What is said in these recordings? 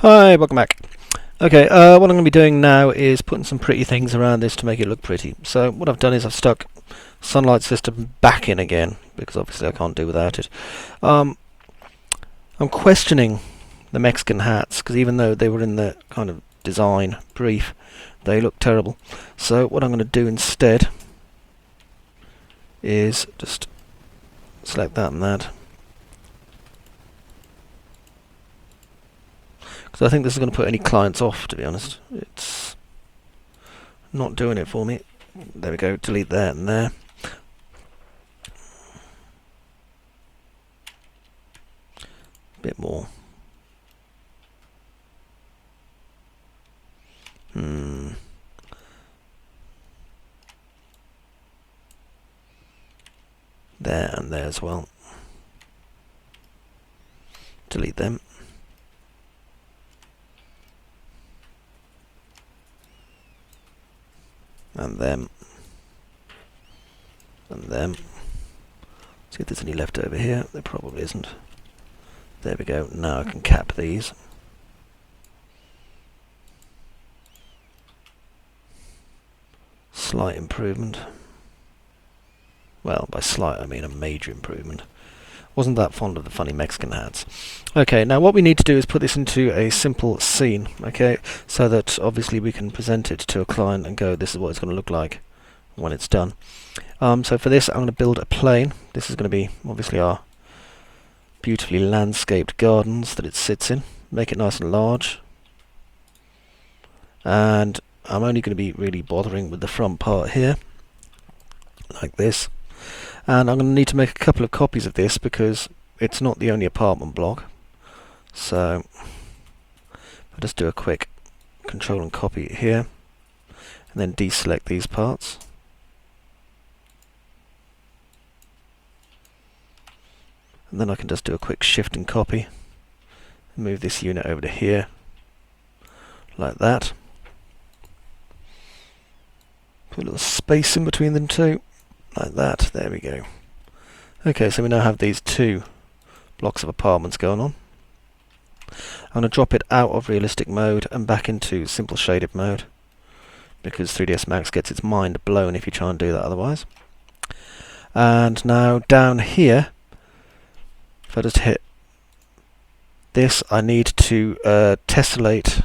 Hi, welcome back. Okay, what I'm going to be doing now is putting some pretty things around this to make it look pretty. So what I've done is I've stuck sunlight system back in again, because obviously I can't do without it. I'm questioning the Mexican hats, because even though they were in the kind of design brief, they look terrible. So what I'm going to do instead is just select that and that. Because I think this is going to put any clients off, to be honest. It's not doing it for me. There we go, delete that and there. Bit more. There and there as well. Delete them. And them. And them. See if there's any left over here. There probably isn't. There we go. Now I can cap these. Slight improvement. Well, by slight I mean a major improvement. Wasn't that fond of the funny Mexican hats. Okay, now what we need to do is put this into a simple scene, okay, so that obviously we can present it to a client and go, this is what it's going to look like when it's done. So for this I'm going to build a plane. This is going to be obviously our beautifully landscaped gardens that it sits in. Make it nice and large. And I'm only going to be really bothering with the front part here, like this. And I'm going to need to make a couple of copies of this because it's not the only apartment block. So I'll just do a quick control and copy it here, and then deselect these parts. And then I can just do a quick shift and copy, and move this unit over to here, like that. Put a little space in between them two. Like that, there we go. Okay, so we now have these two blocks of apartments going on. I'm going to drop it out of realistic mode and back into simple shaded mode, because 3ds Max gets its mind blown if you try and do that otherwise. And now down here, if I just hit this, I need to tessellate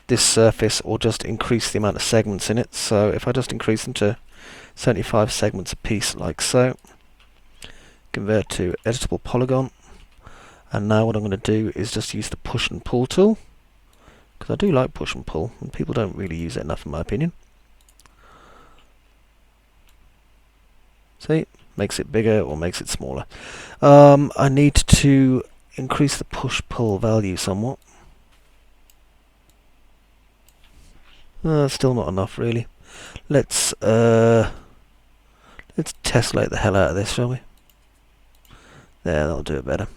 this surface or just increase the amount of segments in it. So if I just increase them to 75 segments a piece, like so. Convert to editable polygon. And now what I'm going to do is just use the push and pull tool, because I do like push and pull, and people don't really use it enough in my opinion. See? Makes it bigger or makes it smaller. I need to increase the push-pull value somewhat. Still not enough really. Let's tessellate the hell out of this, shall we? There, that'll do it better.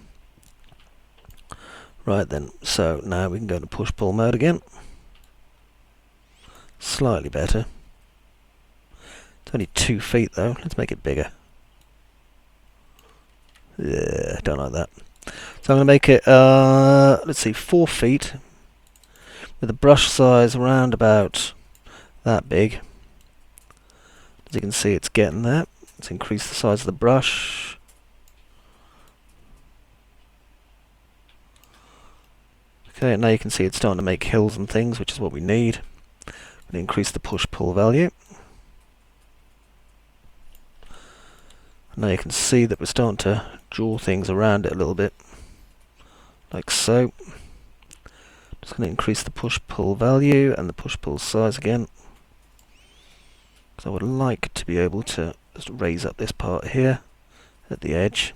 Right then, so now we can go to push-pull mode again. Slightly better. It's only 2 feet though, let's make it bigger. Yeah, don't like that. So I'm going to make it, let's see, 4 feet, with a brush size around about that big. As you can see, it's getting there. Let's increase the size of the brush. Okay, now you can see it's starting to make hills and things, which is what we need. I'm going to increase the push-pull value. Now you can see that we're starting to draw things around it a little bit, like so. Just going to increase the push-pull value and the push-pull size again. So I would like to be able to just raise up this part here at the edge.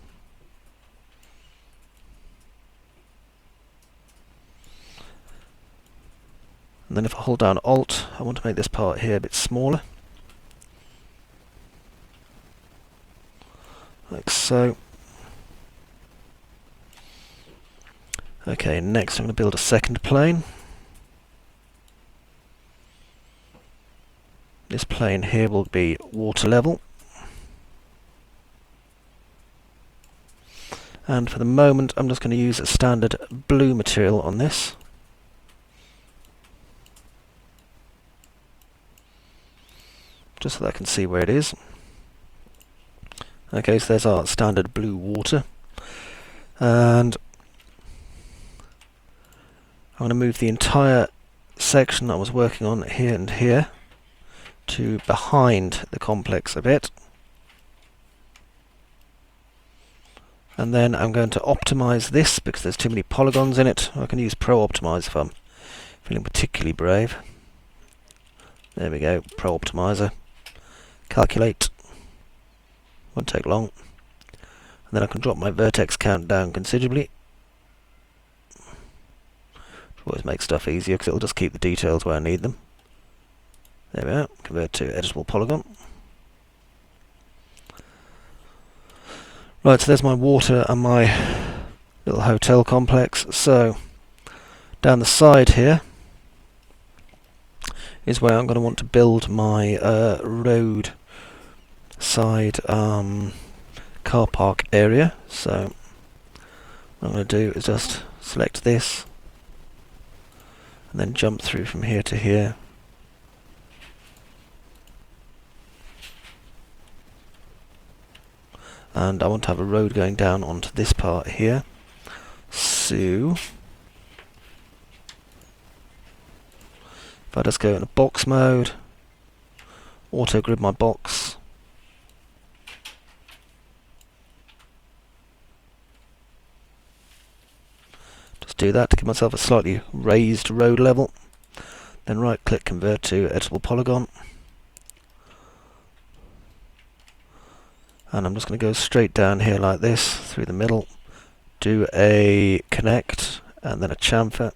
And then if I hold down Alt, I want to make this part here a bit smaller. Like so. Okay, next I'm going to build a second plane. This plane here will be water level. And for the moment I'm just going to use a standard blue material on this. just so that I can see where it is. Okay, so there's our standard blue water. And I'm going to move the entire section I was working on here and here to behind the complex a bit. And then I'm going to optimize this because there's too many polygons in it. I can use Pro Optimize if I'm feeling particularly brave. There we go, Pro Optimizer. Calculate. Won't take long. And then I can drop my vertex count down considerably. Always makes stuff easier because it'll just keep the details where I need them. There we are, convert to editable polygon. Right, so there's my water and my little hotel complex. So down the side here is where I'm going to want to build my road side car park area. So what I'm going to do is just select this and then jump through from here to here. And I want to have a road going down onto this part here. So if I just go into box mode, auto grid my box, just do that to give myself a slightly raised road level. Then right click, convert to editable polygon. And I'm just going to go straight down here like this, through the middle, do a connect, and then a chamfer.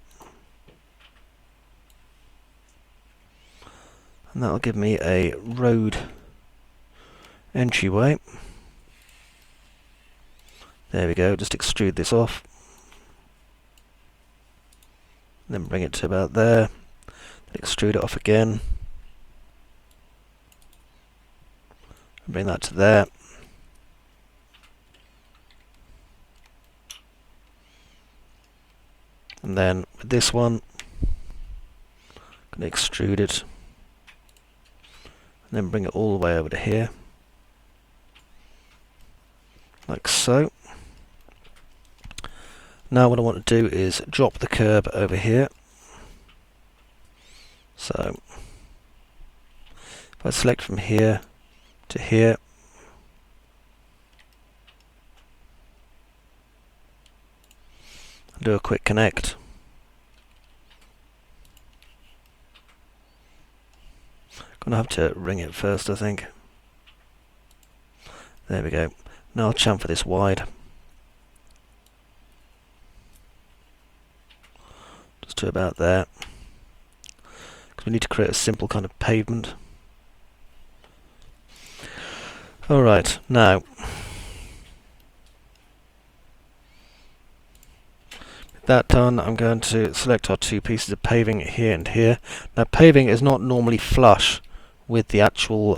And that'll give me a road entryway. There we go, just extrude this off. Then bring it to about there, extrude it off again. Bring that to there. And then with this one, I'm going to extrude it, and then bring it all the way over to here, like so. Now what I want to do is drop the curb over here. So if I select from here to here, do a quick connect. Gonna have to ring it first, I think. There we go. Now I'll chamfer this wide. Just to about there. Because we need to create a simple kind of pavement. Alright, now that done, I'm going to select our two pieces of paving here and here. Now paving is not normally flush with the actual,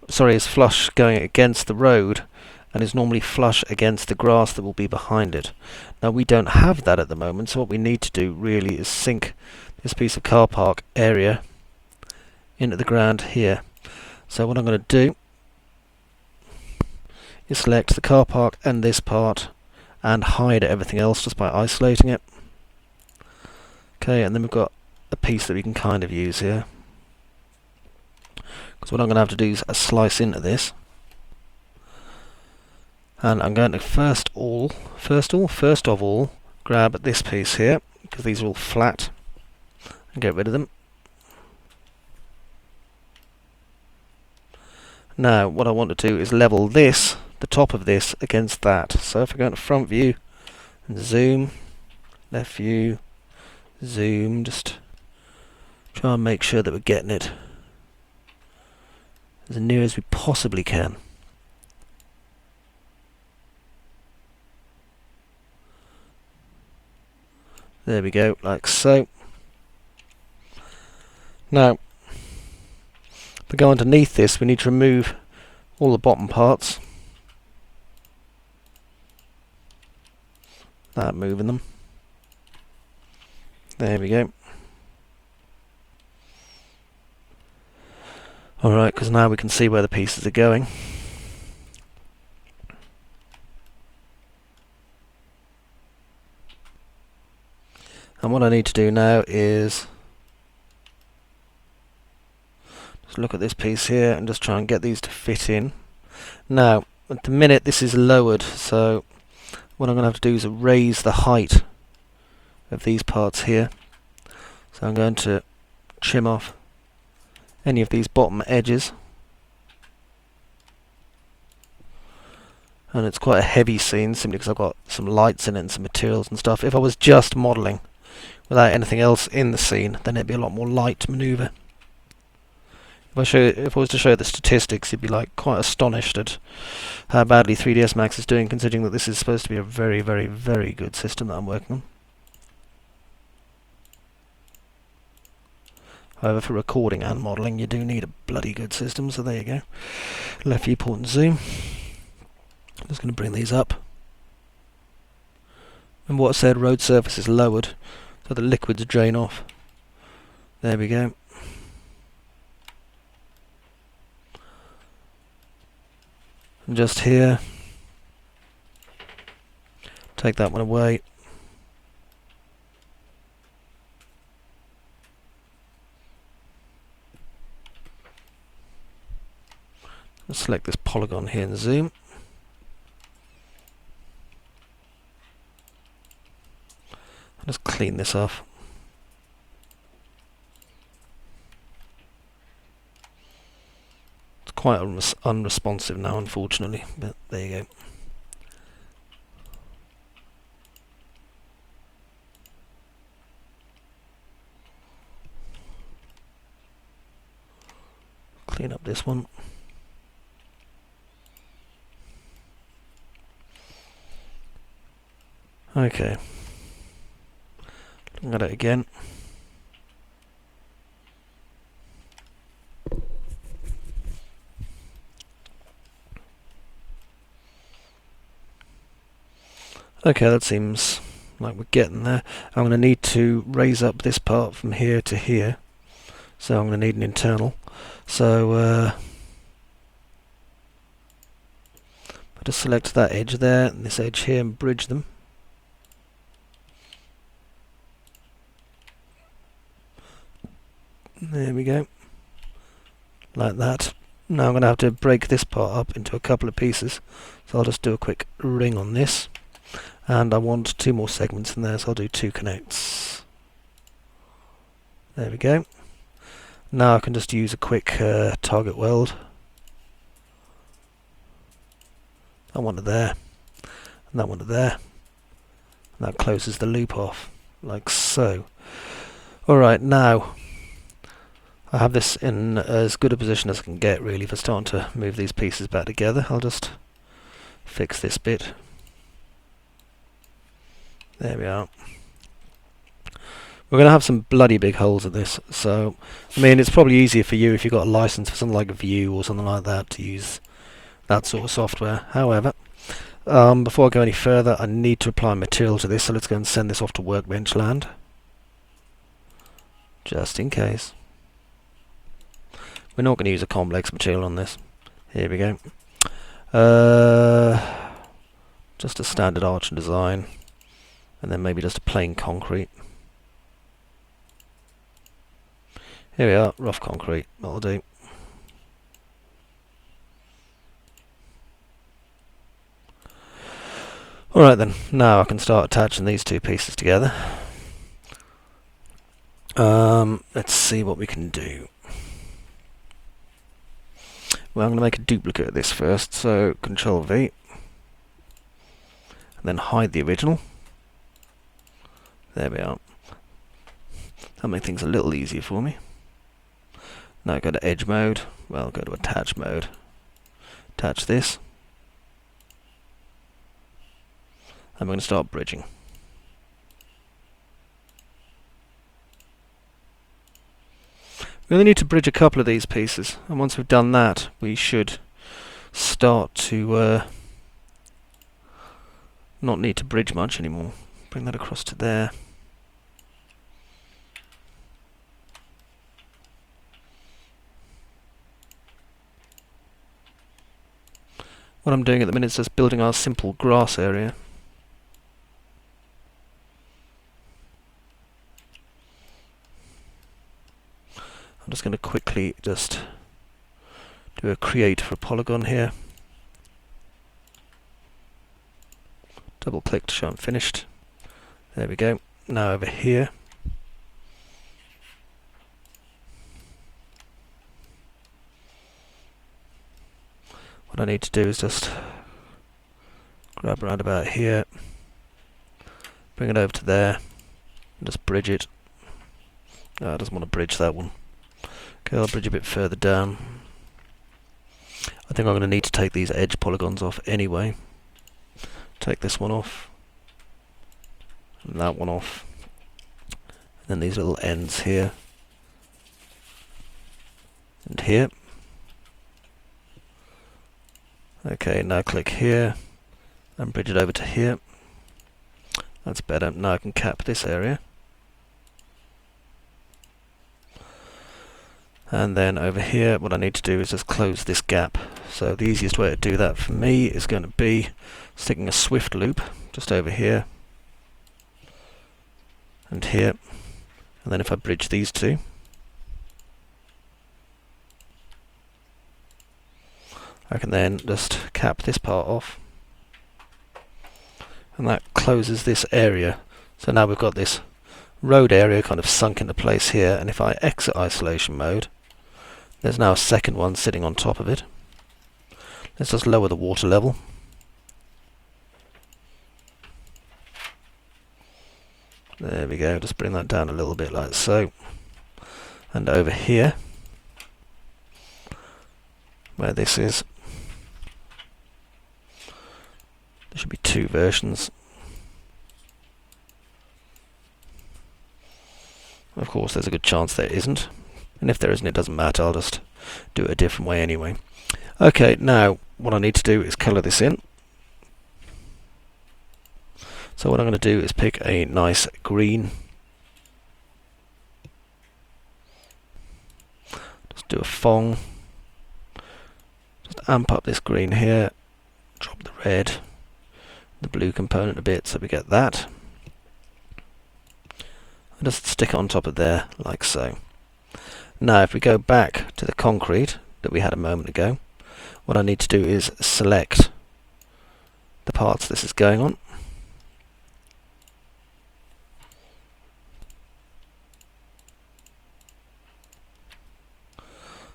is flush going against the road and is normally flush against the grass that will be behind it. Now we don't have that at the moment, so what we need to do really is sink this piece of car park area into the ground here. So what I'm going to do is select the car park and this part and hide everything else just by isolating it. Okay, and then we've got a piece that we can kind of use here. Because what I'm going to have to do is slice into this. And I'm going to first of all, grab this piece here, because these are all flat, and get rid of them. Now, what I want to do is level this, the top of this, against that. So if I go into front view and zoom, left view, zoom, just try and make sure that we're getting it as near as we possibly can. There we go, like so. Now, if we go underneath this, we need to remove all the bottom parts. Without moving them. There we go. Alright, because now we can see where the pieces are going. And what I need to do now is just look at this piece here and just try and get these to fit in. Now, at the minute this is lowered, so what I'm going to have to do is raise the height of these parts here. So I'm going to trim off any of these bottom edges. And it's quite a heavy scene simply because I've got some lights in it and some materials and stuff. If I was just modelling without anything else in the scene, then it'd be a lot more light to manoeuvre. If I was to show the statistics, you'd be like quite astonished at how badly 3ds Max is doing, considering that this is supposed to be a very, very, very good system that I'm working on. However, for recording and modelling, you do need a bloody good system, so there you go. Left viewport and zoom. I'm just going to bring these up. And what I said, road surface is lowered, so the liquids drain off. There we go. And just here, take that one away. Let's select this polygon here and zoom. Just clean this off. It's quite unresponsive now, unfortunately, but there you go. Clean up this one. Okay. Looking at it again. Okay, that seems like we're getting there. I'm going to need to raise up this part from here to here. So I'm going to need an internal. So I'll just select that edge there and this edge here and bridge them. There we go. Like that. Now I'm going to have to break this part up into a couple of pieces. So I'll just do a quick ring on this. And I want 2 more segments in there, so I'll do 2 connects. There we go. Now I can just use a quick target weld. That one to there, and that one to there. And that closes the loop off, like so. Alright, now I have this in as good a position as I can get really for starting to move these pieces back together. I'll just fix this bit. There we are. We're going to have some bloody big holes in this, so I mean it's probably easier for you if you've got a license for something like Vue or something like that to use that sort of software. However, before I go any further, I need to apply material to this, so let's go and send this off to Workbench Land, just in case. We're not going to use a complex material on this. Here we go. Just a standard arch and design. And then maybe just a plain concrete. Here we are, rough concrete, that'll do. Alright then, now I can start attaching these 2 pieces together. Let's see what we can do. Well, I'm going to make a duplicate of this first, so Control V. And then hide the original. There we are. That'll make things a little easier for me. Now go to edge mode. Well, go to attach mode. Attach this. And we're going to start bridging. We only need to bridge a couple of these pieces, and once we've done that, we should start to not need to bridge much anymore. Bring that across to there. What I'm doing at the minute is just building our simple grass area. I'm just going to quickly just do a create for a polygon here. Double click to show I'm finished. There we go. Now over here, what I need to do is just grab around about here, bring it over to there, and just bridge it. No, I doesn't want to bridge that one. Okay, I'll bridge a bit further down. I think I'm going to need to take these edge polygons off anyway. Take this one off, and that one off, and then these little ends here and here. Okay, now click here and bridge it over to here. That's better. Now I can cap this area. And then over here, what I need to do is just close this gap. So the easiest way to do that for me is going to be sticking a swift loop just over here and here. And then if I bridge these two, I can then just cap this part off. And that closes this area. So now we've got this road area kind of sunk into place here. And if I exit isolation mode, there's now a second one sitting on top of it. Let's just lower the water level. There we go, just bring that down a little bit like so. And over here, where this is, there should be two versions. Of course, there's a good chance there isn't. And if there isn't, it doesn't matter, I'll just do it a different way anyway. Okay, now what I need to do is colour this in. So what I'm going to do is pick a nice green. Just do a Fong. Just amp up this green here. Drop the red, the blue component a bit so we get that. And just stick it on top of there like so. Now if we go back to the concrete that we had a moment ago, what I need to do is select the parts this is going on.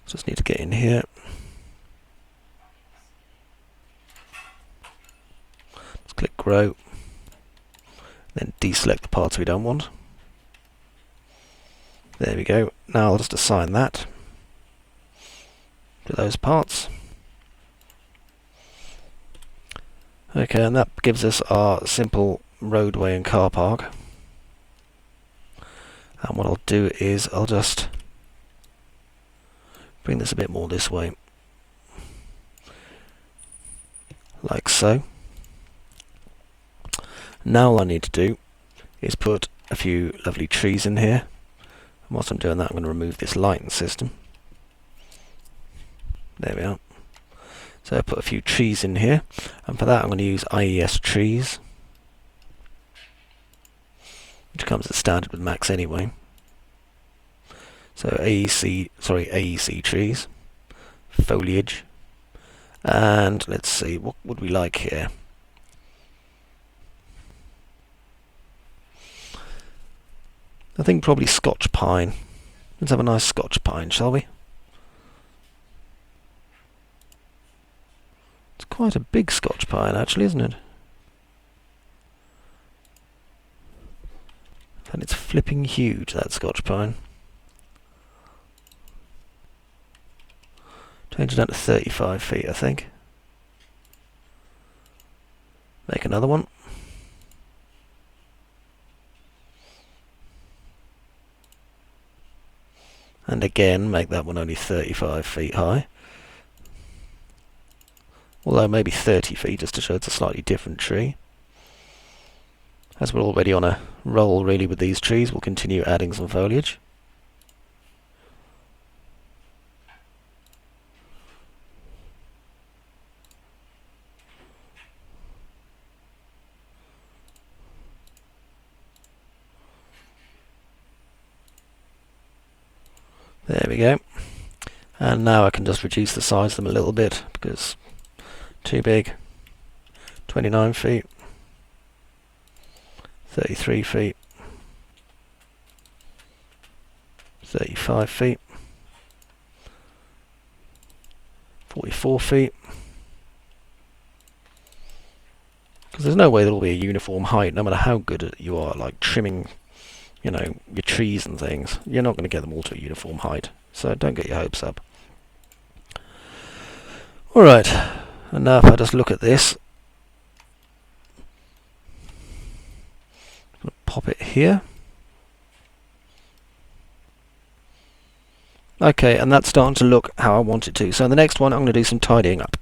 Just need to get in here. Just click grow. Then deselect the parts we don't want. There we go. Now I'll just assign that to those parts. Okay, and that gives us our simple roadway and car park. And what I'll do is I'll just bring this a bit more this way, like so. Now all I need to do is put a few lovely trees in here. And whilst I'm doing that, I'm going to remove this lighting system. There we are. So I put a few trees in here, and for that I'm going to use IES trees, which comes as standard with Max anyway. So AEC trees, foliage, and let's see, what would we like here? I think probably Scotch pine. Let's have a nice Scotch pine, shall we? It's quite a big Scotch pine actually, isn't it? And it's flipping huge, that Scotch pine. Change it down to 35 feet, I think. Make another one. And again, make that one only 35 feet high. Although maybe 30 feet, just to show it's a slightly different tree. As we're already on a roll really with these trees, we'll continue adding some foliage. There we go. And now I can just reduce the size of them a little bit because too big. 29 feet, 33 feet, 35 feet, 44 feet. Because there's no way there'll be a uniform height, no matter how good you are, like trimming, your trees and things. You're not going to get them all to a uniform height, so don't get your hopes up. Alright, and now if I just look at this, I'm going to pop it here. Okay, and that's starting to look how I want it to. So in the next one, I'm going to do some tidying up.